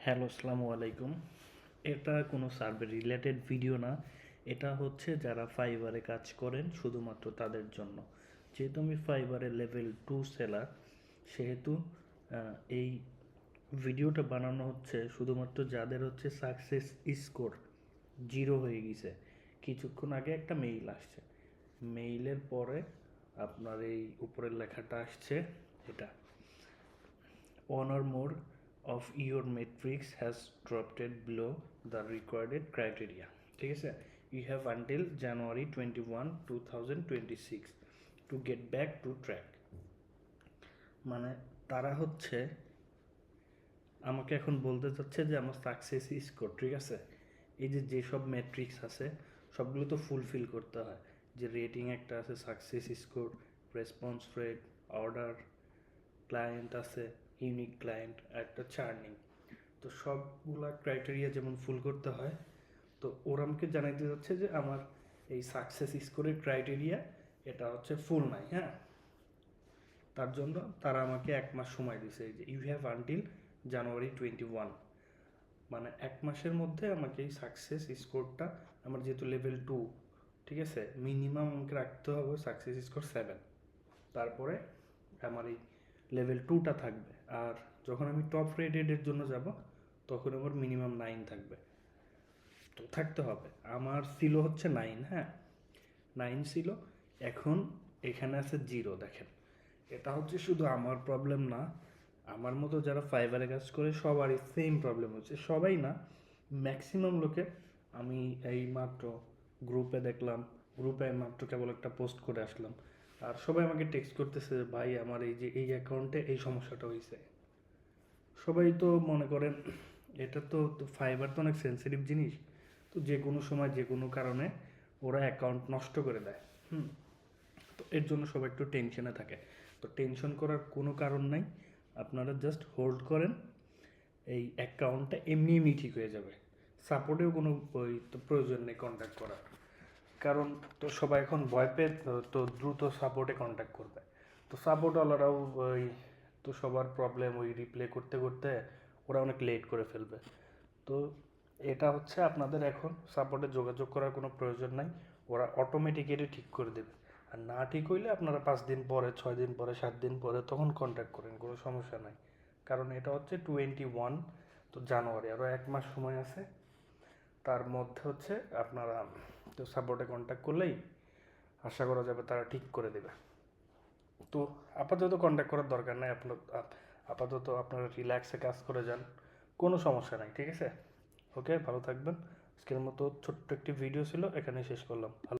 Hello, আসসালামু আলাইকুম। এটা কোনো সার্ভে রিলেটেড ভিডিও না। এটা হচ্ছে যারা ফাইবারে কাজ করেন শুধুমাত্র তাদের জন্য। যেহেতু আমি ফাইবারের লেভেল 2 সেলার, সেহেতু এই ভিডিওটা বানানো হচ্ছে শুধুমাত্র যাদের হচ্ছে সাকসেস স্কোর 0 হয়ে গেছে। কিছুক্ষণ আগে একটা মেইল আসছে, মেইলের পরে আপনার এই উপরের লেখাটা আসছে, এটা one or more of your metrics has dropped below the required criteria. ঠিক আছে, you have until January 21 2026 to get back to track. মানে তারা হচ্ছে আমাকে এখন বলতে চাচ্ছে যে আমার সাকসেস স্কোর, ঠিক আছে, এই যে যেসব ম্যাট্রিক্স আছে সবগুলো তো ফুলফিল করতে হয়। যে রেটিং একটা আছে, success score, response rate, order, client আছে, ইউনিক ক্লায়েন্ট, একটা চার্নিং। তো সবগুলা ক্রাইটেরিয়া যেমন ফুল করতে হয়, তো ওরা আমাকে জানাইতে যাচ্ছে যে আমার এই সাকসেস স্কোরের ক্রাইটেরিয়া এটা হচ্ছে ফুল নাই। হ্যাঁ, তার জন্য তারা আমাকে 1 মাস সময় দিছে, যে ইউ হ্যাভ আনটিল জানুয়ারি 21, মানে 1 মাসের মধ্যে আমাকে এই সাকসেস স্কোরটা, আমার যেহেতু লেভেল 2, ঠিক আছে, মিনিমাম আমাকে রাখতে হবে সাকসেস স্কোর 7, তারপরে আমার এই লেভেল 2টা থাকবে। আর যখন আমি টপ রেটেডের জন্য যাব তখন আমার মিনিমাম 9 থাকবে, তো থাকতে হবে। আমার ছিল হচ্ছে 9, হ্যাঁ 9 ছিল, এখন এখানে আছে 0। দেখেন, এটা হচ্ছে শুধু আমার প্রবলেম না, আমার মতো যারা ফাইবারে কাজ করে সবারই সেম প্রবলেম হচ্ছে। সবাই না, ম্যাক্সিমাম লোকে। আমি এই মাত্র গ্রুপে দেখলাম, গ্রুপে মাত্র কেবল একটা পোস্ট করে আসলাম, আর সবাই আমাকে টেক্সট করতেছে, ভাই আমার এই যে এই অ্যাকাউন্টে এই সমস্যাটা হয়েছে। সবাই তো মনে করেন এটা তো ফাইবার তো অনেক সেন্সিটিভ জিনিস, তো যে কোনো সময় যে কোনো কারণে ওরা অ্যাকাউন্ট নষ্ট করে দেয়। তো এর জন্য সবাই একটু টেনশনে থাকে। তো টেনশন করার কোনো কারণ নাই, আপনারা জাস্ট হোল্ড করেন, এই অ্যাকাউন্টটা এমনি এমনি ঠিক হয়ে যাবে। সাপোর্টেও কোনো ওই তো প্রয়োজন নেই কন্ট্যাক্ট করার, কারণ তো সবাই এখন ভয় পেয়ে তো দ্রুত সাপোর্টে কন্ট্যাক্ট করবে। তো সাপোর্টওয়ালারাও ওই তো সবার প্রবলেম ওই রিপ্লে করতে করতে ওরা অনেক লেট করে ফেলবে। তো এটা হচ্ছে আপনাদের এখন সাপোর্টে যোগাযোগ করার কোনো প্রয়োজন নাই, ওরা অটোমেটিক্যালি ঠিক করে দেবে। আর না ঠিক হইলে আপনারা 5 দিন পরে, 6 দিন পরে, 7 দিন পরে তখন কন্ট্যাক্ট করেন, কোনো সমস্যা নাই। কারণ এটা হচ্ছে 21, তো জানুয়ারি, আরও 1 মাস সময় আছে। তার মধ্যে হচ্ছে আপনারা তো সাপোর্টে কন্ট্যাক্ট করলেই আশা করা যাবে তারা ঠিক করে দেবে। তো আপাতত কন্ট্যাক্ট করার দরকার নাই, আপনার আপাতত আপনারা রিল্যাক্সে কাজ করে যান, কোনো সমস্যা নাই, ঠিক আছে। ওকে, ভালো থাকবেন। আজকের মতো ছোট্ট একটি ভিডিও ছিল, এখানে শেষ করলাম। ভালো।